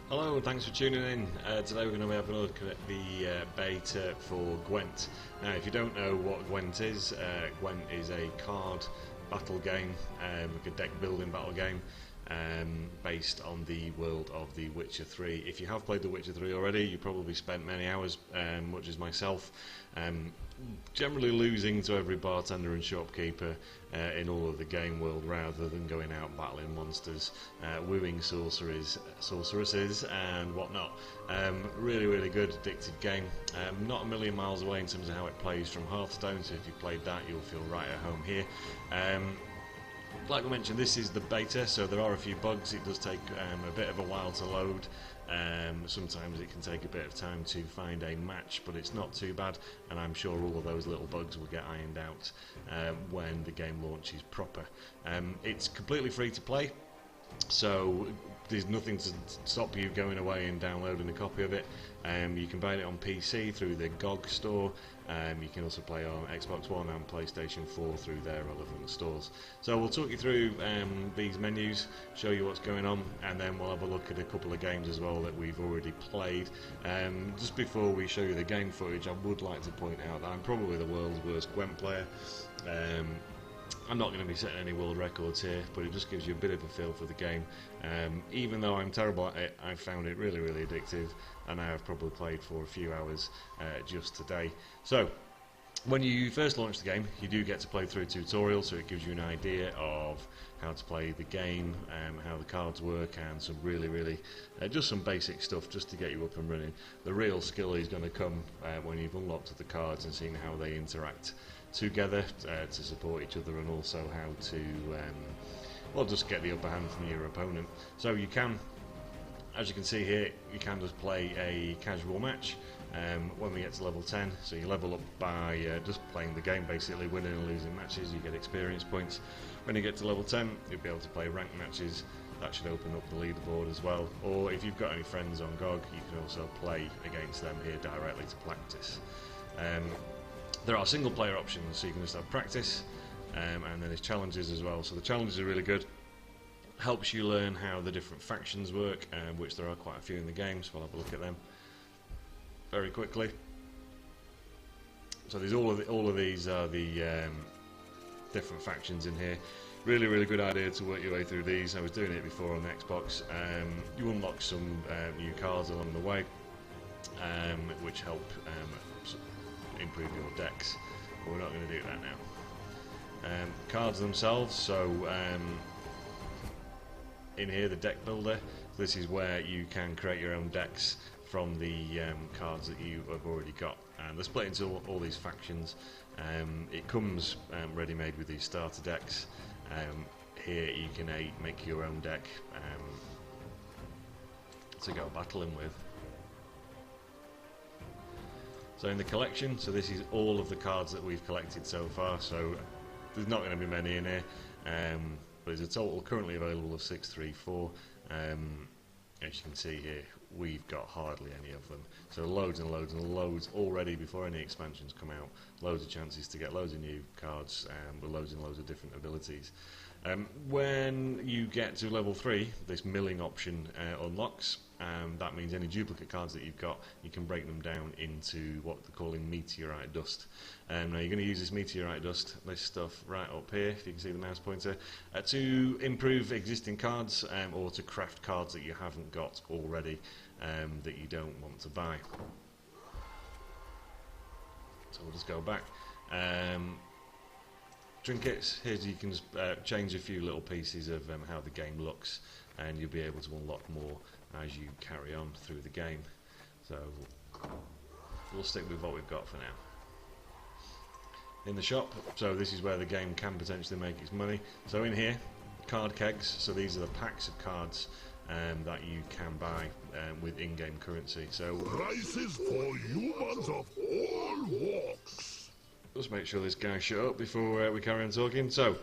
Hello, thanks for tuning in. Today we're going to be having a look at the beta for Gwent. Now, if you don't know what Gwent is a card battle game, like a deck building battle game, based on the world of The Witcher 3. If you have played The Witcher 3 already, you probably spent many hours, much as myself, generally losing to every bartender and shopkeeper in all of the game world, rather than going out battling monsters, wooing sorceresses and whatnot. Really good, addictive game. Not a million miles away in terms of how it plays from Hearthstone, so if you've played that you'll feel right at home here. Like we mentioned, this is the beta, so there are a few bugs. It does take a bit of a while to load. Sometimes it can take a bit of time to find a match, but it's not too bad, and I'm sure all of those little bugs will get ironed out when the game launches proper. It's completely free to play, so there's nothing to stop you going away and downloading a copy of it. You can buy it on PC through the GOG store. You can also play on Xbox One and PlayStation 4 through their relevant stores. So we'll talk you through these menus, show you what's going on, and then we'll have a look at a couple of games as well that we've already played. Just before we show you the game footage, I would like to point out that I'm probably the world's worst Gwent player. I'm not going to be setting any world records here, but it just gives you a bit of a feel for the game. Even though I'm terrible at it, I found it really addictive, and I have probably played for a few hours just today. So, when you first launch the game, you do get to play through a tutorial, so it gives you an idea of how to play the game, how the cards work, and some really just some basic stuff just to get you up and running. The real skill is going to come when you've unlocked the cards and seen how they interact together to support each other, and also how to well, just get the upper hand from your opponent. So you can, as you can see here, you can just play a casual match when we get to level 10. So you level up by just playing the game, basically winning and losing matches. You get experience points. When you get to level 10, you'll be able to play ranked matches. That should open up the leaderboard as well. Or if you've got any friends on GOG, you can also play against them here directly to practice. There are single player options, so you can just have practice, and then there's challenges as well. So the challenges are really good. Helps you learn how the different factions work, which there are quite a few in the game, so we'll have a look at them very quickly. So there's all of these are the different factions in here. Really good idea to work your way through these. I was doing it before on the Xbox. You unlock some new cards along the way, which help improve your decks, but we're not going to do that now. Cards themselves, so in here, the deck builder, this is where you can create your own decks from the cards that you have already got, and they're split into all these factions. It comes ready-made with these starter decks. Here you can make your own deck to go battling with. So in the collection, so this is all of the cards that we've collected so far, so there's not going to be many in here, but there's a total currently available of 634. As you can see here, we've got hardly any of them, so loads and loads already before any expansions come out. Loads of chances to get loads of new cards with loads and loads of different abilities. When you get to level 3, this milling option unlocks. That means any duplicate cards that you've got, you can break them down into what they're calling meteorite dust. Now you're going to use this meteorite dust, this stuff right up here, if you can see the mouse pointer, to improve existing cards, or to craft cards that you haven't got already, that you don't want to buy. So we'll just go back. Trinkets, here you can just change a few little pieces of how the game looks, and you'll be able to unlock more as you carry on through the game. So we'll stick with what we've got for now. In the shop, so this is where the game can potentially make its money. So in here, card kegs, so these are the packs of cards that you can buy with in-game currency. So prices for humans of all walks. Let's make sure this guy shut up before we carry on talking. So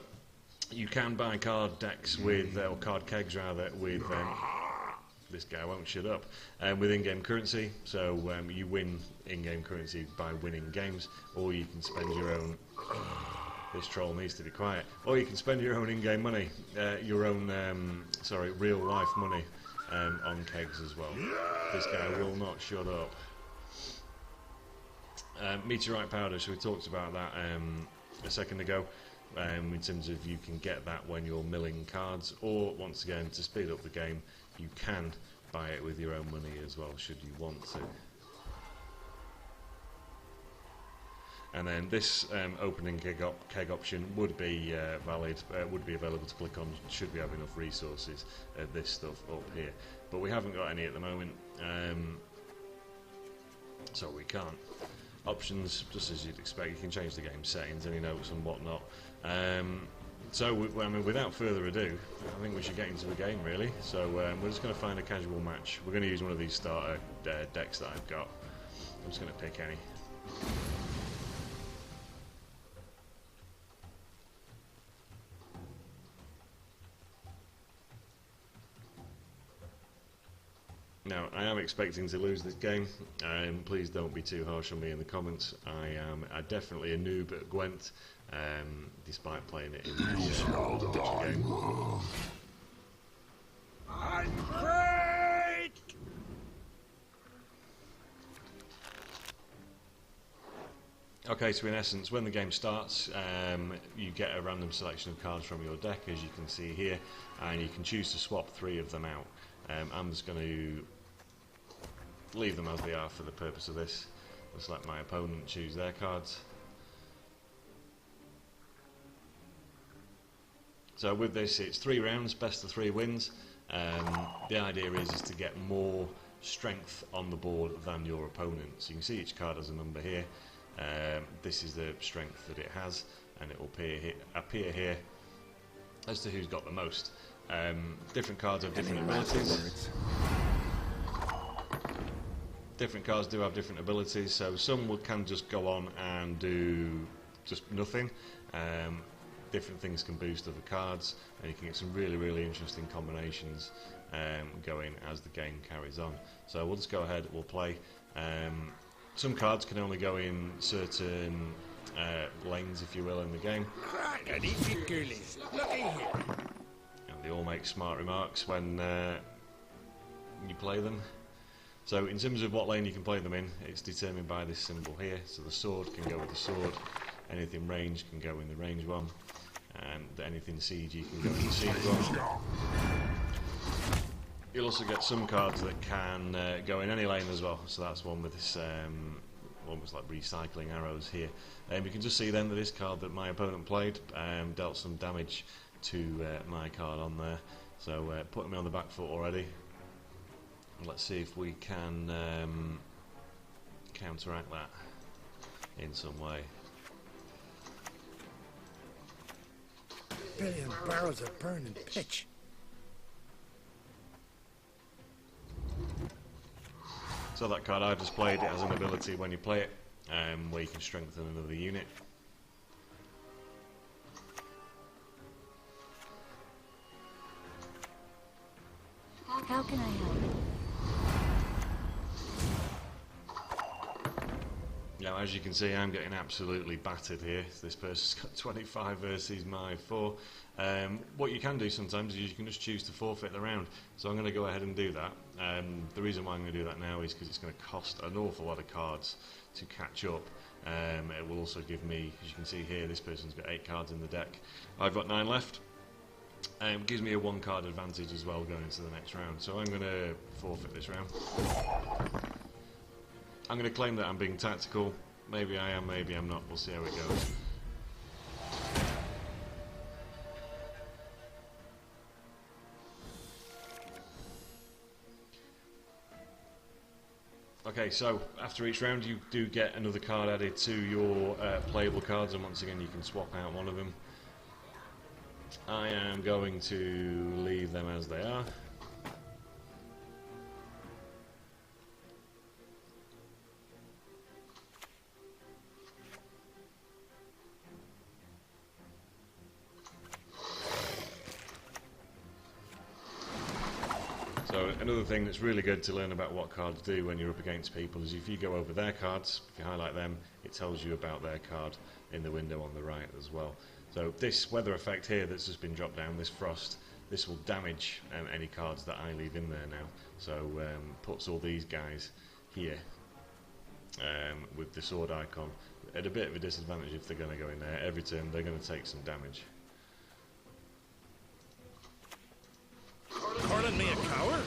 you can buy card decks with, or card kegs rather, with this guy won't shut up, with in-game currency. So you win in-game currency by winning games, or you can spend your own. This troll needs to be quiet. Or you can spend your own in-game money, your own real-life money, on kegs as well. This guy will not shut up. Meteorite powder, so we talked about that a second ago, in terms of you can get that when you're milling cards, or once again, to speed up the game, you can buy it with your own money as well, should you want to. And then this opening keg option would be valid, would be available to click on should we have enough resources of this stuff up here. But we haven't got any at the moment, so we can't. Options, just as you'd expect, you can change the game settings, any notes and whatnot. So, I mean, without further ado, I think we should get into the game, really. So we're just going to find a casual match. We're going to use one of these starter decks that I've got. I'm just going to pick any. Now, I am expecting to lose this game, please don't be too harsh on me in the comments. I am definitely a noob at Gwent, despite playing it in the game. I'm great! Okay, so in essence, when the game starts, you get a random selection of cards from your deck, as you can see here, and you can choose to swap 3 of them out. I'm just going to leave them as they are for the purpose of this. Just let my opponent choose their cards. So with this, it's 3 rounds, best of 3 wins. The idea is to get more strength on the board than your opponent. So you can see each card has a number here. This is the strength that it has, and it will appear here as to who's got the most. Different cards have different abilities. Different cards do have different abilities, so some can just go on and do just nothing. Different things can boost other cards, and you can get some really, really interesting combinations going as the game carries on. So we'll just go ahead, we'll play. Some cards can only go in certain lanes, if you will, in the game. They all make smart remarks when you play them. So in terms of what lane you can play them in, it's determined by this symbol here. So the sword can go with the sword, anything range can go in the range one, and anything siegey can go in the siege one. You'll also get some cards that can go in any lane as well. So that's one with this almost like recycling arrows here. You can just see then that this card that my opponent played dealt some damage to my card on there, so putting me on the back foot already. Let's see if we can counteract that in some way. Billion barrels of burning pitch. So that card I've just played, it has an ability when you play it, where you can strengthen another unit. How can I help? Now, as you can see, I'm getting absolutely battered here. This person's got 25 versus my 4. What you can do sometimes is you can just choose to forfeit the round. So I'm going to go ahead and do that. The reason why I'm going to do that now is because it's going to cost an awful lot of cards to catch up. It will also give me, as you can see here, this person's got 8 cards in the deck. I've got 9 left. Gives me a 1 card advantage as well going into the next round. So I'm going to forfeit this round. I'm going to claim that I'm being tactical. Maybe I am, maybe I'm not. We'll see how it goes. Okay, so after each round you do get another card added to your playable cards, and once again you can swap out one of them. I am going to leave them as they are. So another thing that's really good to learn about what cards do when you're up against people is if you go over their cards, if you highlight them, it tells you about their card in the window on the right as well. So this weather effect here that's just been dropped down, this frost, this will damage any cards that I leave in there now. So puts all these guys here with the sword icon at a bit of a disadvantage if they're going to go in there. Every turn they're going to take some damage. Calling me a coward?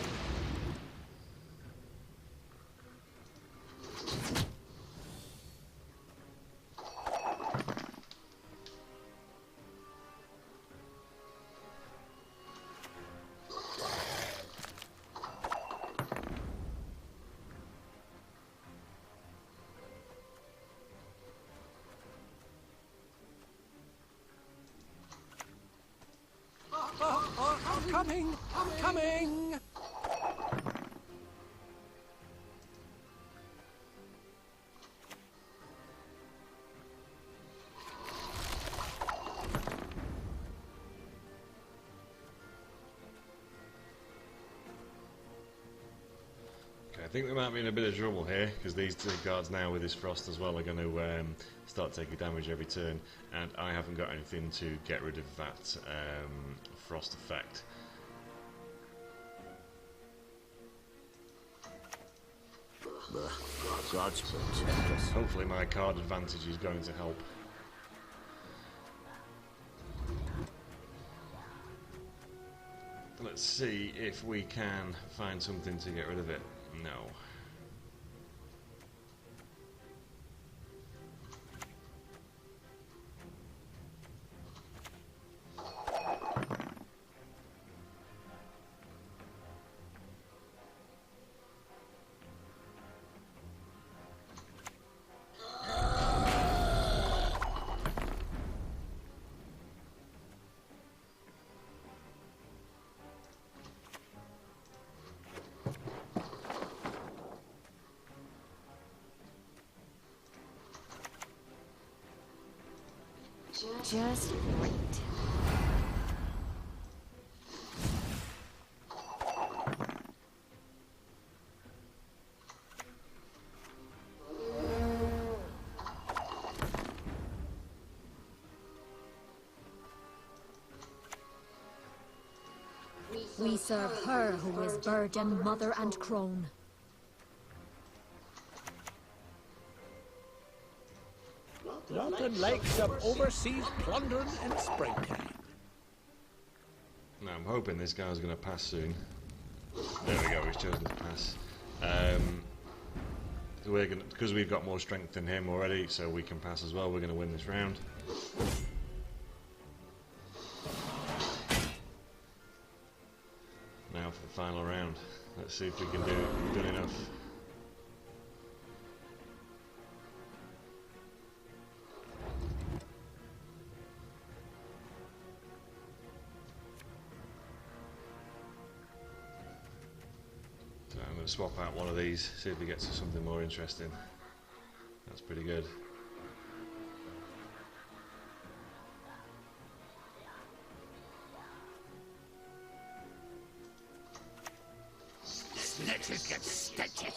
I'm coming! I'm coming! Okay, I think we might be in a bit of trouble here, because these two cards now with this frost as well are going to start taking damage every turn, and I haven't got anything to get rid of that frost effect. Gods protect us. Hopefully my card advantage is going to help. Let's see if we can find something to get rid of it. No. Just wait. We serve her who is virgin, mother, and crone. Nothing like some overseas plundering in springtime. Now I'm hoping this guy's going to pass soon. There we go, he's chosen to pass. So we're going because we've got more strength than him already, so we can pass as well. We're going to win this round. Now for the final round. Let's see if we can do it. We've done enough. So I'm going to swap out one of these, see if we get to something more interesting. That's pretty good. Snitches get stitches.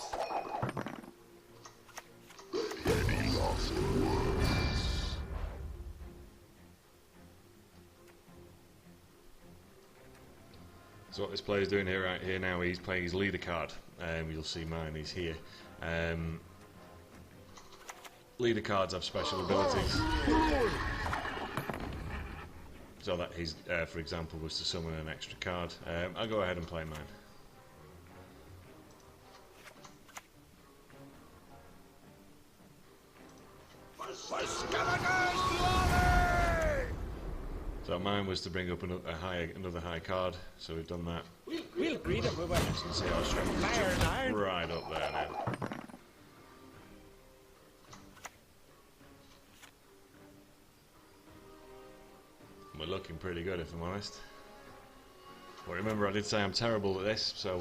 So what this player's doing here right here now, he's playing his leader card. You'll see mine, he's here. Leader cards have special abilities. So that his, for example, was to summon an extra card. I'll go ahead and play mine. So mine was to bring up another high card, so we've done that. We'll greet him with You can see our strength is iron. right up there now. We're looking pretty good, if I'm honest. But remember, I did say I'm terrible at this, so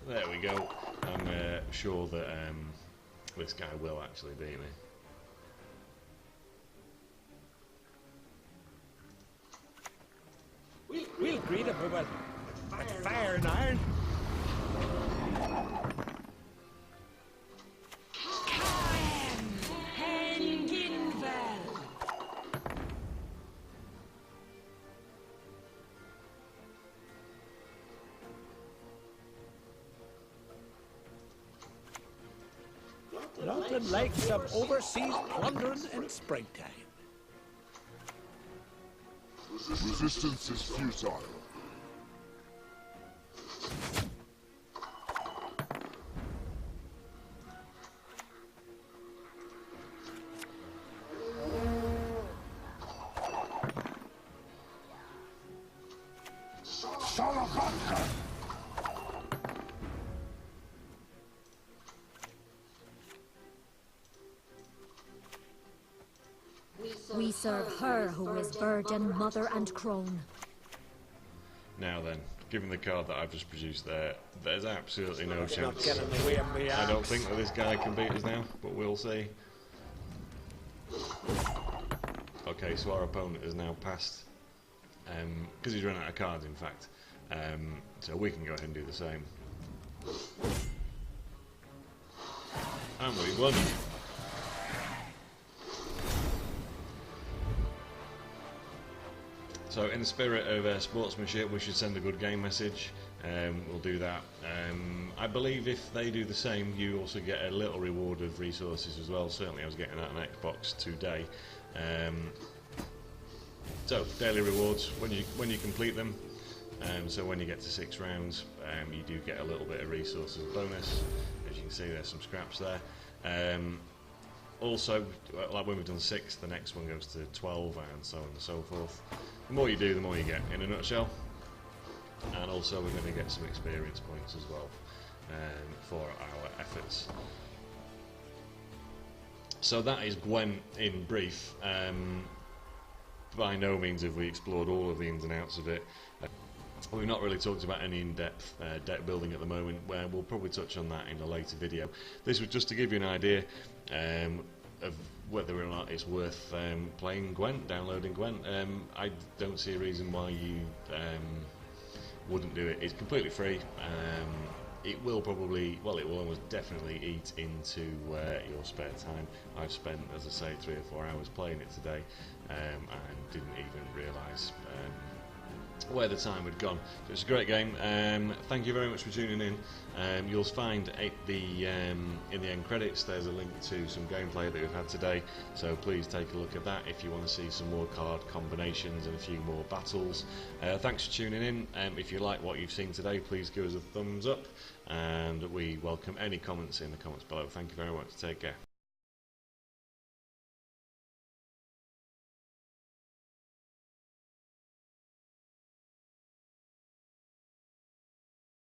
there we go. I'm sure that this guy will actually beat me. We'll greet him with fire and iron. sparkling lakes of overseas plundering in springtime. Resistance is futile. Salamanca! We serve her who is virgin, mother, and crone. Now then, given the card that I've just produced there, there's absolutely no You're not chance. getting in the way of me, I don't axe. think that this guy can beat us now, but we'll see. Okay, so our opponent has now passed, because he's run out of cards, in fact. So we can go ahead and do the same. And we won. So in the spirit of sportsmanship, we should send a good game message. We'll do that. I believe if they do the same, you also get a little reward of resources as well. Certainly I was getting that on Xbox today. So daily rewards when you complete them. So when you get to 6 rounds, you do get a little bit of resources bonus. As you can see, there's some scraps there. Also, like when we've done 6, the next one goes to 12 and so on and so forth. The more you do, the more you get, in a nutshell. And also we're going to get some experience points as well for our efforts. So that is Gwent in brief. By no means have we explored all of the ins and outs of it. We've not really talked about any in-depth deck building at the moment, where we'll probably touch on that in a later video. This was just to give you an idea of whether or not it's worth playing Gwent, downloading Gwent. I don't see a reason why you wouldn't do it. It's completely free. It will probably, well, it will almost definitely eat into your spare time. I've spent, as I say, 3 or 4 hours playing it today, and didn't even realise where the time had gone. So it's a great game. Thank you very much for tuning in. You'll find at the in the end credits there's a link to some gameplay that we've had today, so please take a look at that if you want to see some more card combinations and a few more battles. Thanks for tuning in. If you like what you've seen today, please give us a thumbs up, and we welcome any comments in the comments below. Thank you very much. Take care.